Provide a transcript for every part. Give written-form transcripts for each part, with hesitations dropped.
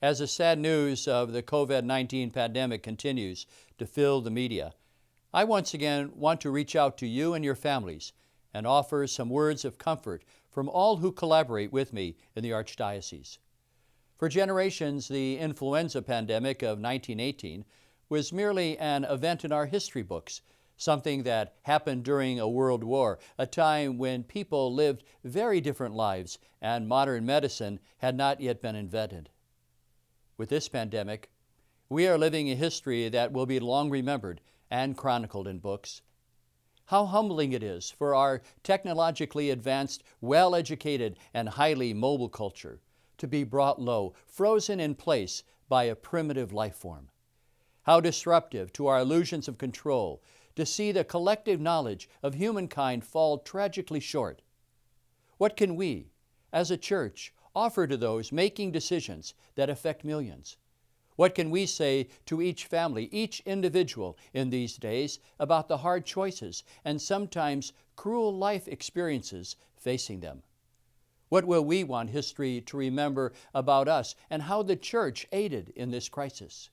As the sad news of the COVID-19 pandemic continues to fill the media, I once again want to reach out to you and your families and offer some words of comfort from all who collaborate with me in the Archdiocese. For generations, the influenza pandemic of 1918 was merely an event in our history books, something that happened during a world war, a time when people lived very different lives and modern medicine had not yet been invented. With this pandemic, we are living a history that will be long remembered and chronicled in books. How humbling it is for our technologically advanced, well-educated, and highly mobile culture to be brought low, frozen in place by a primitive life form. How disruptive to our illusions of control to see the collective knowledge of humankind fall tragically short. What can we, as a church, offer to those making decisions that affect millions? What can we say to each family, each individual in these days about the hard choices and sometimes cruel life experiences facing them? What will we want history to remember about us and how the church aided in this crisis?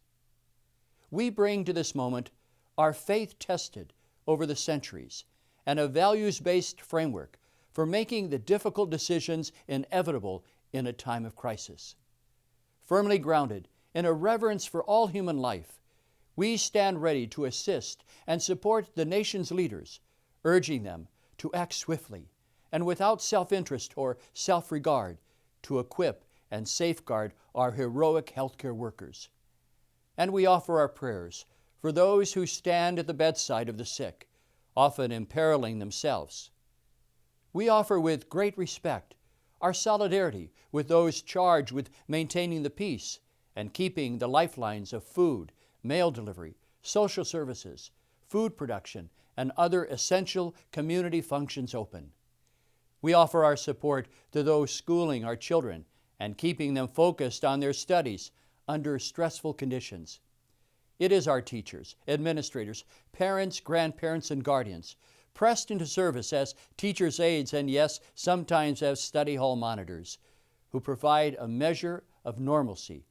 We bring to this moment our faith tested over the centuries and a values-based framework for making the difficult decisions inevitable in a time of crisis. Firmly grounded in a reverence for all human life, we stand ready to assist and support the nation's leaders, urging them to act swiftly and without self-interest or self-regard to equip and safeguard our heroic healthcare workers. And we offer our prayers for those who stand at the bedside of the sick, often imperiling themselves. We offer with great respect our solidarity with those charged with maintaining the peace and keeping the lifelines of food, mail delivery, social services, food production, and other essential community functions open. We offer our support to those schooling our children and keeping them focused on their studies under stressful conditions. It is our teachers, administrators, parents, grandparents, and guardians, pressed into service as teachers' aides and, yes, sometimes as study hall monitors, who provide a measure of normalcy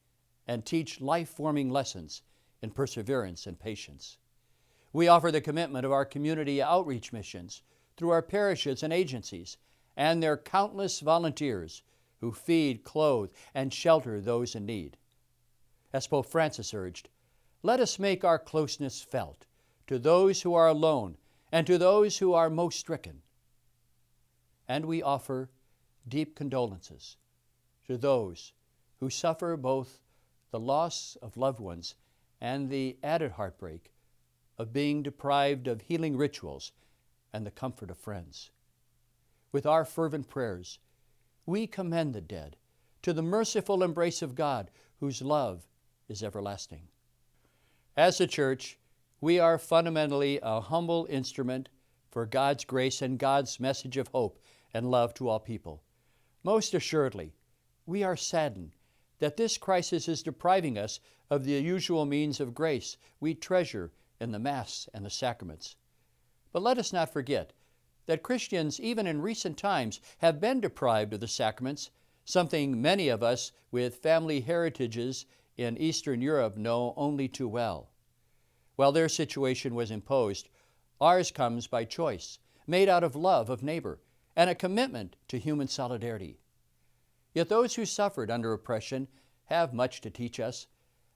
and teach life-forming lessons in perseverance and patience. We offer the commitment of our community outreach missions through our parishes and agencies and their countless volunteers who feed, clothe, and shelter those in need. As Pope Francis urged, let us make our closeness felt to those who are alone and to those who are most stricken. And we offer deep condolences to those who suffer both the loss of loved ones and the added heartbreak of being deprived of healing rituals and the comfort of friends. With our fervent prayers, we commend the dead to the merciful embrace of God, whose love is everlasting. As a church, we are fundamentally a humble instrument for God's grace and God's message of hope and love to all people. Most assuredly, we are saddened that this crisis is depriving us of the usual means of grace we treasure in the Mass and the sacraments. But let us not forget that Christians, even in recent times, have been deprived of the sacraments, something many of us with family heritages in Eastern Europe know only too well. While their situation was imposed, ours comes by choice, made out of love of neighbor and a commitment to human solidarity. Yet those who suffered under oppression have much to teach us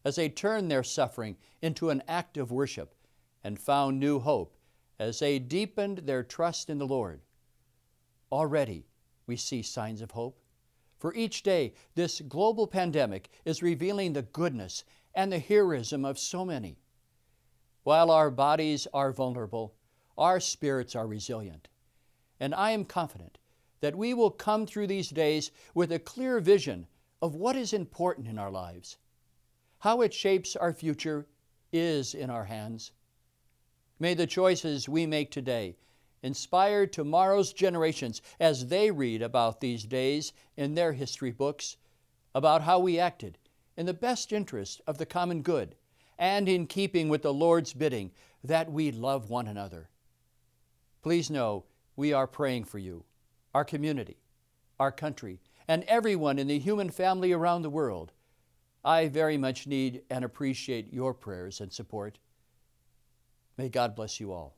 as they turned their suffering into an act of worship and found new hope as they deepened their trust in the Lord. Already we see signs of hope. For each day, this global pandemic is revealing the goodness and the heroism of so many. While our bodies are vulnerable, our spirits are resilient. And I am confident that we will come through these days with a clear vision of what is important in our lives. How it shapes our future is in our hands. May the choices we make today inspire tomorrow's generations as they read about these days in their history books, about how we acted in the best interest of the common good and in keeping with the Lord's bidding that we love one another. Please know we are praying for you, our community, our country, and everyone in the human family around the world. I very much need and appreciate your prayers and support. May God bless you all.